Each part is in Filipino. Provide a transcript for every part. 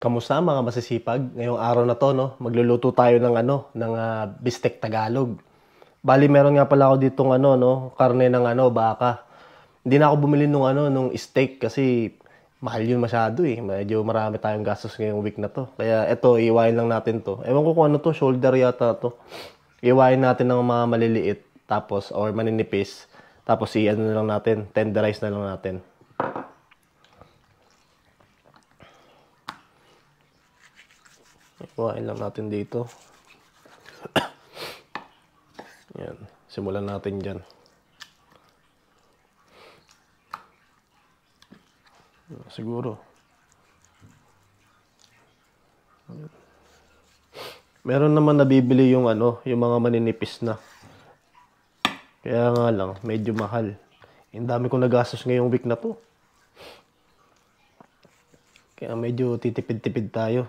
Kamusta mga masisipag? Ngayong araw na 'to 'no, magluluto tayo ng bistek Tagalog. Bale meron nga pala ako ditong karne ng baka. Hindi na ako bumili nung steak kasi mahal yun masyado eh. Medyo marami tayong gastos ngayong week na 'to. Kaya eto, iiwain lang natin 'to. Ewan ko kung ano 'to, shoulder yata 'to. Iiwain natin ng mga maliliit tapos or maninipis. Tapos i-ano na lang natin, tenderize na lang natin. Iwain lang natin dito. Yan. Simulan natin dyan. Siguro. Meron naman nabibili yung yung mga maninipis na. Kaya nga lang, medyo mahal. Ang dami kong nagastos ngayong week na to. Kaya medyo titipid-tipid tayo.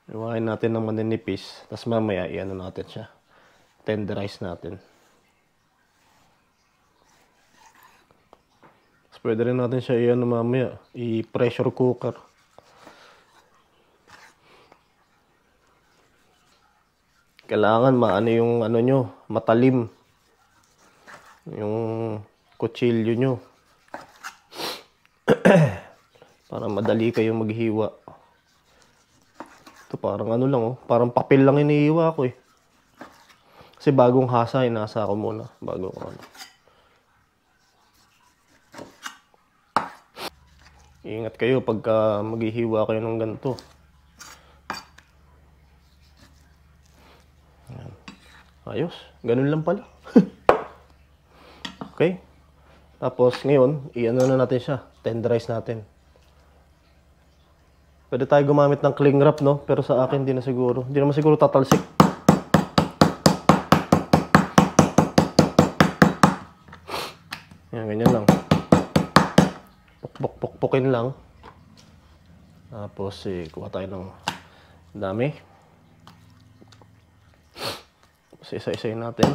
Iwain natin ng maninipis. Tapos mamaya, i-ano natin siya. Tenderize natin. Tapos pwede rin natin siya i-ano mamaya. I-pressure cooker. Kailangan maano yung nyo, matalim. Yung kutsilyo nyo. Para madali kayong maghiwa. Ito parang lang parang papel lang inihiwa ko eh. Kasi bagong hasa, inasa ko muna bago ko Ingat kayo pagka maghihiwa kayo ng ganito. Ayos, ganun lang pala. Okay. Tapos ngayon, i-ano na natin siya, tenderize natin. Pwede tayo gumamit ng cling wrap, no? Pero sa akin, hindi na siguro. Hindi naman siguro tatalsik. Yan, ganyan lang. Pukpukin lang. Tapos, kuha tayo ng dami. Tapos, isa-isayin natin.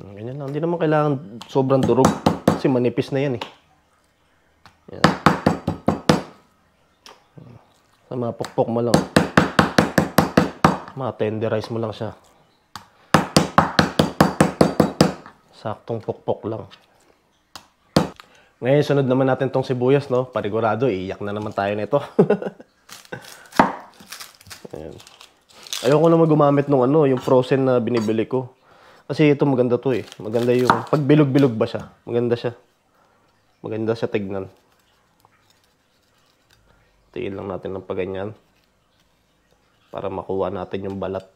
Ganyan lang. Hindi naman kailangan sobrang durog. Kasi manipis na yan eh. Yan. Mapukpok mo lang. Ma-tenderize mo lang siya. Saktong pukpok lang. Ngayon, sunod naman natin tong sibuyas, no? Panigurado, iiyak na naman tayo nito. Ayan. Ayoko naman gumamit nung yung frozen na binibili ko. Kasi ito maganda to eh. Maganda yung, pag bilog-bilog ba siya, maganda siya. Maganda siya tignan. Tiin lang natin ng paganyan para makuha natin yung balat.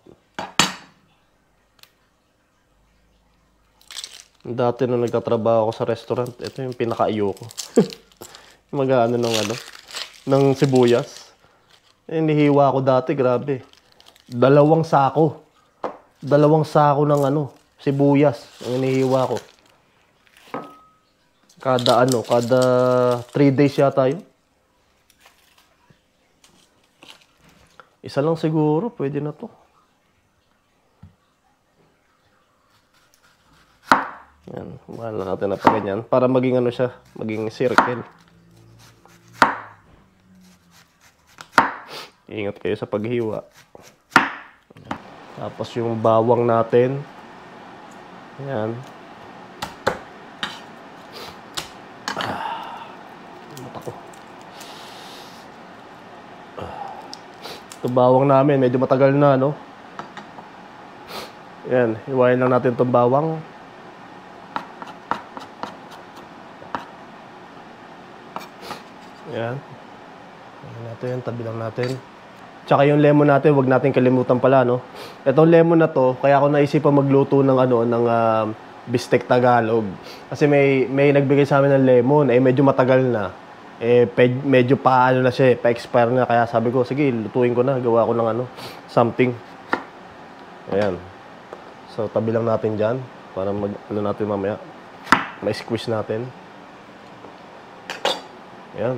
Dati nung nagtatrabaho ako sa restaurant, ito yung pinaka-ayoko. Mag-ano ng sibuyas. Nihiwa ko dati, grabe. 2 sako. 2 sako ng sibuyas ang inihiwa ko. Kada 3 days yata yun. Isa lang siguro, pwede na to. Yan, mahal na natin na pa ganyan. Para maging siya, maging circle. Ingat kayo sa paghiwa. Tapos yung bawang natin. Yan. Mata ko. Ito bawang namin, medyo matagal na, no? Yan, hiwain lang natin itong bawang. Yan. Ayan natin, tabi lang natin. Tsaka yung lemon natin, wag natin kalimutan pala, no? Itong lemon na to, kaya ako naisipan magluto ng bistek Tagalog. Kasi may nagbigay sa amin ng lemon, medyo matagal na. Medyo na siya, pa-expire na. Kaya sabi ko, sige, lutuin ko na. Gawa ko ng something. Ayan. So, tabi lang natin dyan. Para natin mamaya. May squeeze natin. Ayan.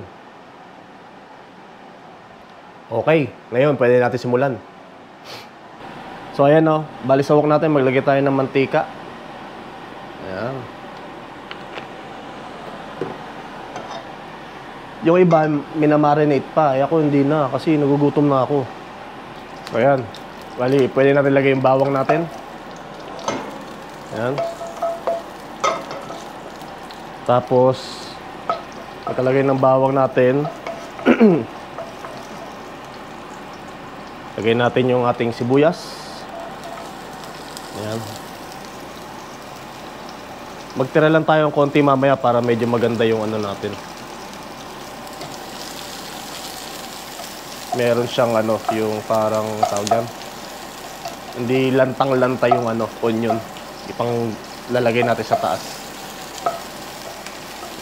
Okay. Ngayon, pwede natin simulan. So, ayan o. Bali sa wok natin, maglagay tayo ng mantika. Ayan. Yung iba, minamarinate pa. Eh ako hindi na kasi nagugutom na ako. So, ayan. Bali, pwede natin lagay yung bawang natin. Ayan. Tapos, pagkalagay ng bawang natin, lagay natin yung ating sibuyas. Ayan. Magtira lang tayo ng konti mamaya para medyo maganda yung ano natin. Meron siyang ano, yung parang tawag yan. Hindi lantang-lanta yung ano, onion. Ipang lalagay natin sa taas.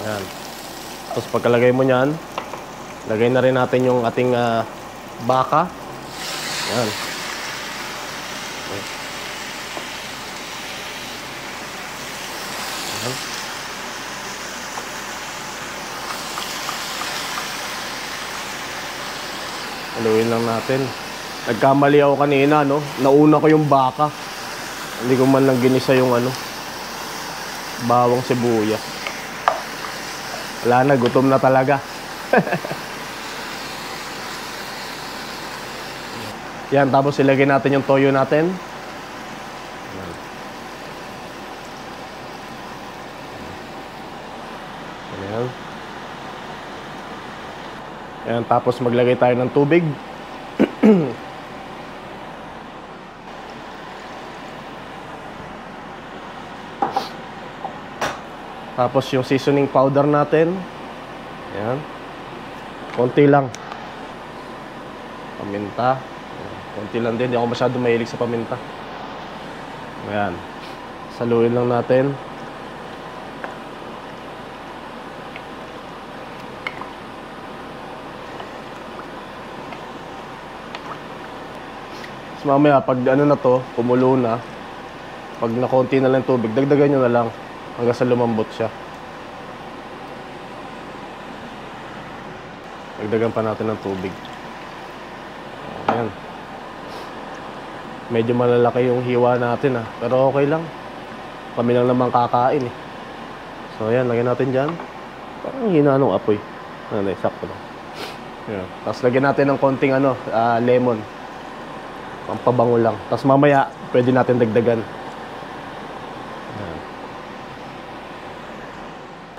Ayan. Tapos pagkalagay mo niyan, lagay na rin natin yung ating baka. Ayan. Ayan. Haluin lang natin. Nagkamali ako kanina, no? Nauna ko yung baka. Hindi ko man lang ginisa yung ano, bawang sibuyas. Wala na, gutom na talaga. Yan, tapos ilagay natin yung toyo natin. Ayan. Ayan, tapos maglagay tayo ng tubig. Tapos yung seasoning powder natin. Ayan. Konti lang. Paminta. Konti lang din. Hindi ako masyado mahilig sa paminta. Ayan. Saluin lang natin. Mamaya pag ano na to, kumulo na, pag nakonti na lang tubig, dagdagan nyo na lang hanggang sa lumambot siya. Dagdagan pa natin ng tubig. Ayan. Medyo malalaki yung hiwa natin pero okay lang. Kami lang naman kakain eh. So ayan, lagyan natin dyan. Parang hina nung apoy. Ano, sakto lang. Ayan. Tapos lagyan natin ng konting lemon. Pampabango lang. Tapos mamaya, pwede natin dagdagan. Ayan.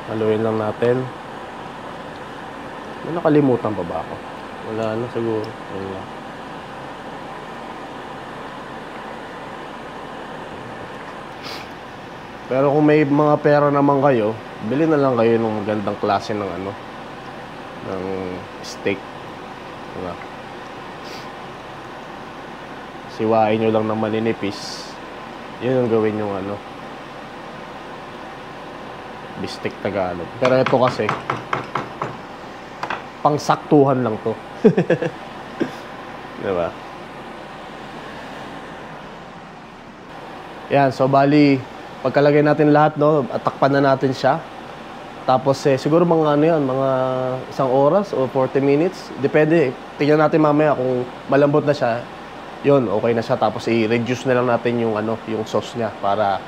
Haluin lang natin. May nakalimutan pa ba ako? Wala na siguro. Wala. Pero kung may mga pera naman kayo, bili na lang kayo ng magandang klase ng ng steak. Diba? Siwain nyo lang ng maninipis. Yun ang gawin yung bistek Tagalog. Pero ito kasi pangsaktuhan lang to. Diba? Yan, so bali pagkalagay natin lahat, no, at takpan na natin siya. Tapos siguro mga mga 1 oras o 40 minutes. Depende. Tingnan natin mamaya kung malambot na siya. Yun, okay na siya. Tapos i-reduce na lang natin yung yung sauce niya para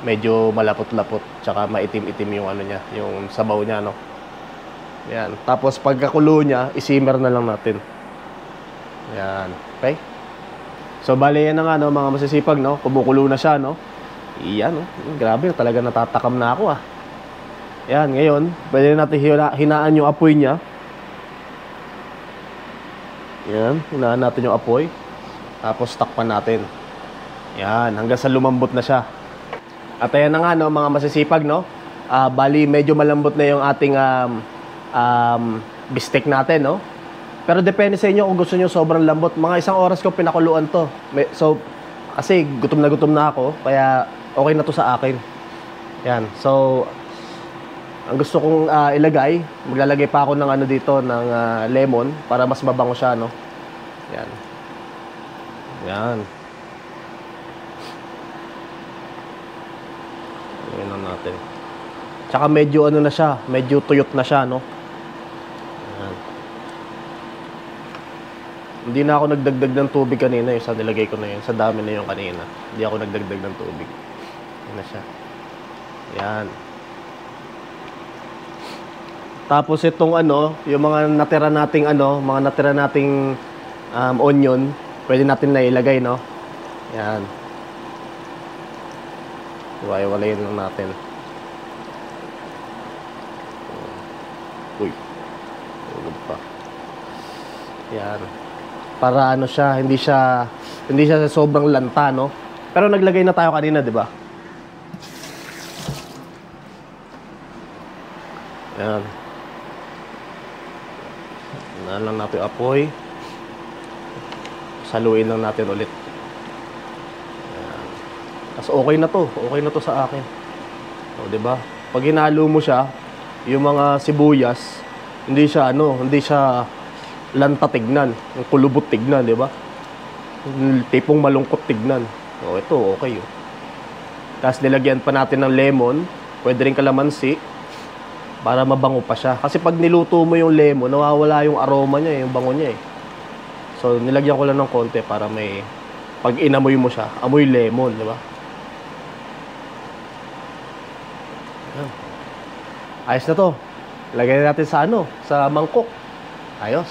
medyo malapot-lapot tsaka maitim-itim yung niya, yung sabaw niya, no. Yan. Tapos pagkakulo niya, i-simmer na lang natin. Yan. Okay? So bali yan na nga, no, mga masisipag, no. Kumukulo na siya, no. Iyan, no. Grabe, talaga natatakam na ako, Yan, ngayon, pwede natin hinaan yung apoy niya. Yan, hinaan natin yung apoy. Tapos takpan natin. Yan, hanggang sa lumambot na siya. At ayan na nga, no, mga masisipag, no. Bali, medyo malambot na yung ating bistek natin, no. Pero depende sa inyo kung gusto nyo sobrang lambot. Mga 1 oras ko pinakuluan to. So, kasi gutom na ako, kaya okay na to sa akin. Yan, so ang gusto kong ilagay, maglalagay pa ako ng dito, ng lemon para mas mabango siya, no. Yan. Yan. Ayan na natin. Tsaka medyo na siya, medyo tuyot na siya, no. Yan. Hindi na ako nagdagdag ng tubig kanina, sa nilagay ko na yun, sa dami na yung kanina. Hindi ako nagdagdag ng tubig. Yan na siya. Yan. Tapos itong ano, yung mga natira nating ano, mga natira nating onion, pwede natin na ilagay, no? Yan. Iwalay-walayin lang natin. Uy. Tulog pa. Yan. Para ano siya, hindi siya sobrang lanta, no? Pero naglagay na tayo kanina, 'di ba? Yan. Naan lang natin yung apoy. Saluin lang natin ulit. Yan. Tapos okay na to. Okay na to sa akin. O, 'di ba? Pag hinalo mo siya, yung mga sibuyas, hindi siya lanta tignan, yung kulubot tignan, 'di ba? Tipong malungkot tignan. O, ito okay. Oh. Tapos nilagyan pa natin ng lemon, pwede rin kalamansi para mabango pa siya. Kasi pag niluto mo yung lemon, nawawala yung aroma niya, yung bango niya eh. So nilagyan ko lang ng konti para may pag inamoy mo siya, amoy lemon, 'di ba? Ayos na to. Lagyan natin sa ano, sa mangkok. Ayos.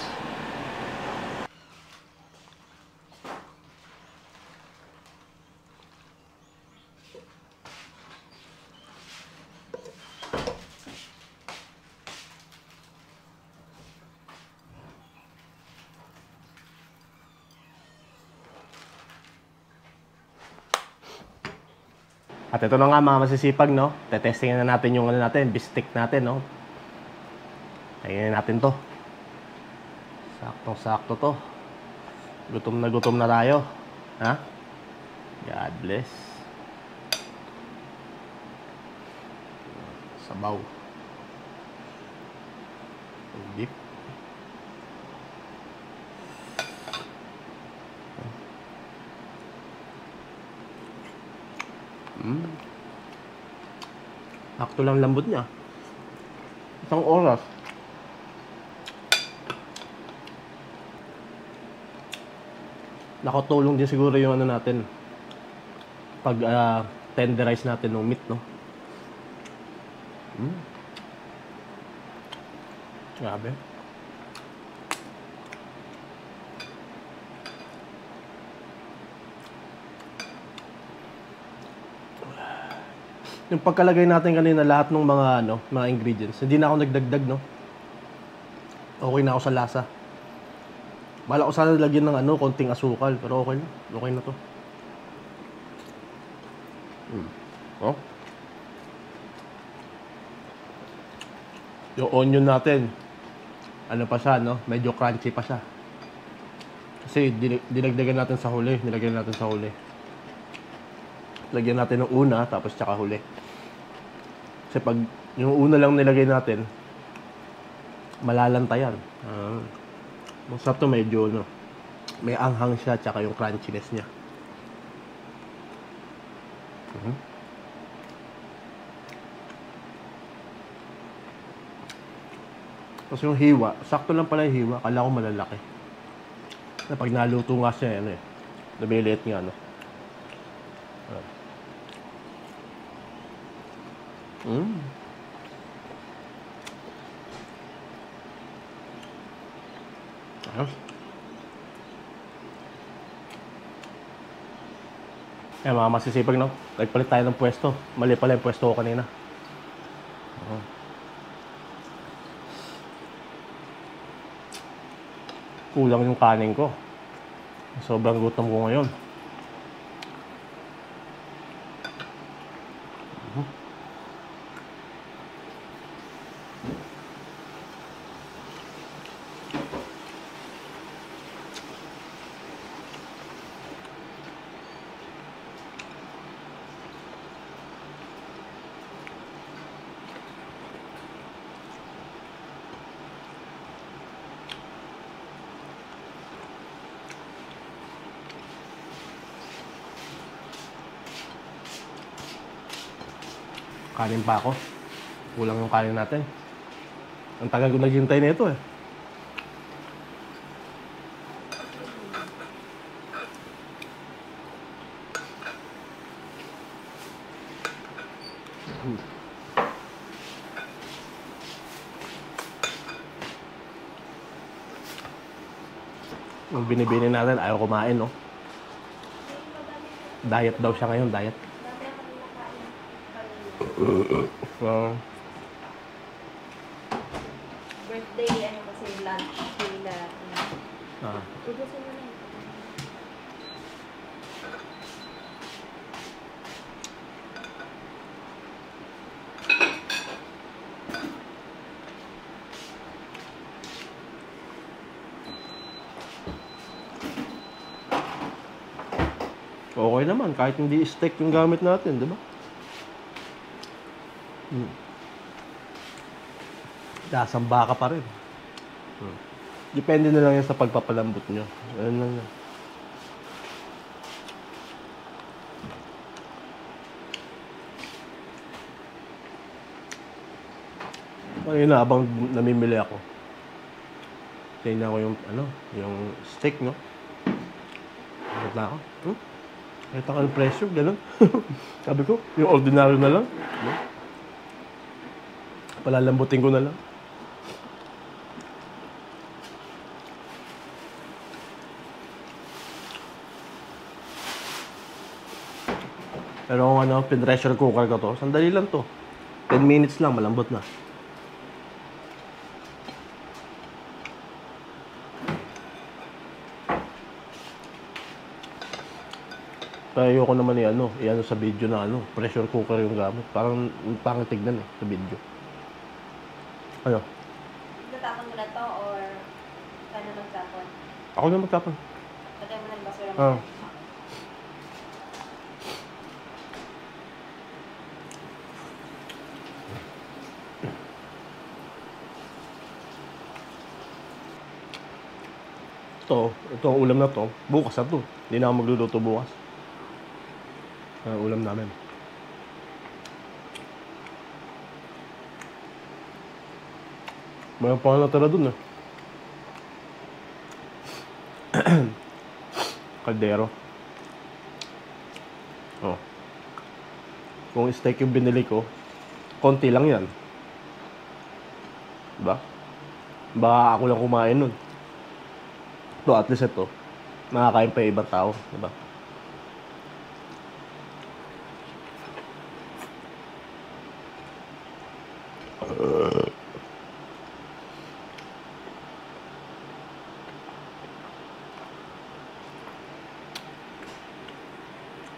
At ito na nga mga masisipag, no? Tetestingin na natin yung ano natin, bistik natin, no? Kainin natin to. Saktong-sakto to. Gutom na tayo. Ha? God bless. Sabaw. Beef. Sakto lang lambot niya. Isang oras. Nakatulong din siguro yung ano natin. Pag tenderize natin ng meat, no? Grabe. Yung pagkalagay natin kanina lahat ng mga ingredients, hindi na ako nagdagdag, no? Okay na ako sa lasa. Bala ko sana lagyan ng konting asukal, pero okay na. Okay na to. Oh. Yung onion natin, ano pa siya, no? Medyo crunchy pa siya. Kasi dinagdagan natin sa huli, nilagyan natin sa huli. Lagyan natin ng una, tapos tsaka huli. Kasi pag yung una lang nilagay natin, malalanta yan. Masarap to, medyo, no? May anghang siya, tsaka yung crunchiness niya. Tapos yung hiwa, sakto lang pala yung hiwa, kala ko malalaki. Na pag naluto nga siya, nabiliit nga, no? Ayan mga masisipag, no? Nagpalit tayo ng pwesto. Mali pala yung pwesto ko kanina. Kulang yung kanin ko. Sobrang gutom ko ngayon. Kanin pa ako. Kulang yung kanin natin. Ang tagal ko naghintay na ito eh. Yung binibini natin, ayaw kumain, no? Diet daw siya ngayon, diet. Birthday, ano kasi lunch nila. Ah. Ubusin mo na yun. Okay naman, kahit hindi steak yung gamit natin, di ba? Lasang baka pa rin. Depende na lang yan sa pagpapalambot nyo. Ayun lang yan. Ayun na, habang namimili ako. Tingnan ko yung, yung steak, no? Bakit na ako? Kahit ako ang presyo, gano'n. Sabi ko, yung ordinary na lang. No? Palalambutin ko na lang. Pero kung pin-pressure cooker ko to, sandali lang to. 10 minutes lang, malambot na. Kaya ayoko naman i-ano sa video na pressure cooker yung gamit. Parang pangit tignan sa video. Ano? Tatapon mo na to or ka na magtapon? Ako na magtapon. Patay mo na yung basura mo. Ah. Ito ang ulam na to. Bukas na to. Hindi na ako magluluto bukas. Ulam namin. Mayroon pa nga natira dun Kaldero. Kung steak yung binili ko, konti lang yan. Diba? Baka ako lang kumain nun. Ito, at least ito, nakakain pa yung ibang tao. Diba?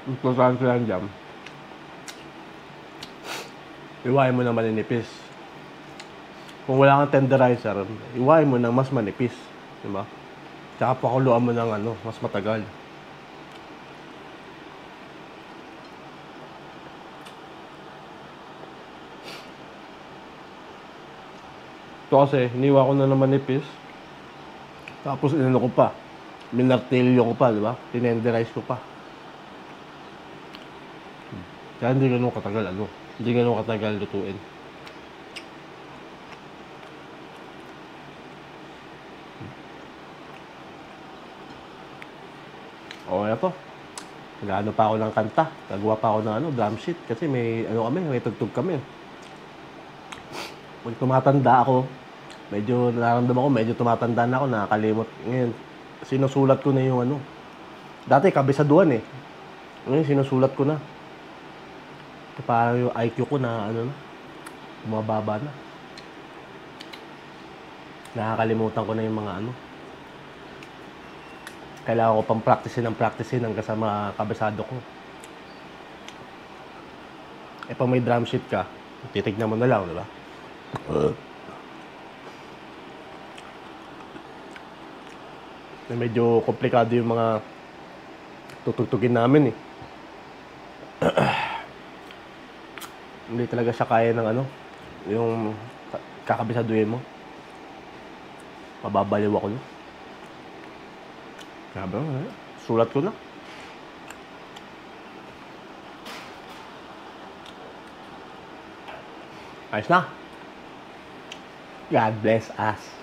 Importante lang dyan. Iwain mo na maninipis. Kung wala kang tenderizer, iwain mo na mas manipis. Diba? Tsaka pakuluan mo ng mas matagal. Ito kasi, hiniwa ko na naman manipis. Tapos inano ko pa. Minartilyo ko pa, diba? Tinenderize ko pa. Kaya hindi ganun katagal, hindi ganun katagal lutuin. Okay na to. Nag-ano pa ako ng kanta. Nagawa pa ako ng drum sheet. Kasi may may tugtog kami. Pag tumatanda ako, medyo nararamdaman ko, medyo tumatanda na ako, nakakalimot. Ngayon, sinusulat ko na yung Dati, kabisaduan Ngayon, sinusulat ko na. Parang yung IQ ko na, bumababa na. Nakakalimutan ko na yung mga Kailangan ko pang practicein hanggang sa mga kabisado ko. Pag may drum sheet ka, titignan mo na lang, diba? Medyo komplikado yung mga tutugtugin namin Hindi talaga siya kaya ng yung kakabisaduhin mo. Mababaliw ako nun. Sabi ko, sulat ko na. Ayos na. God bless us.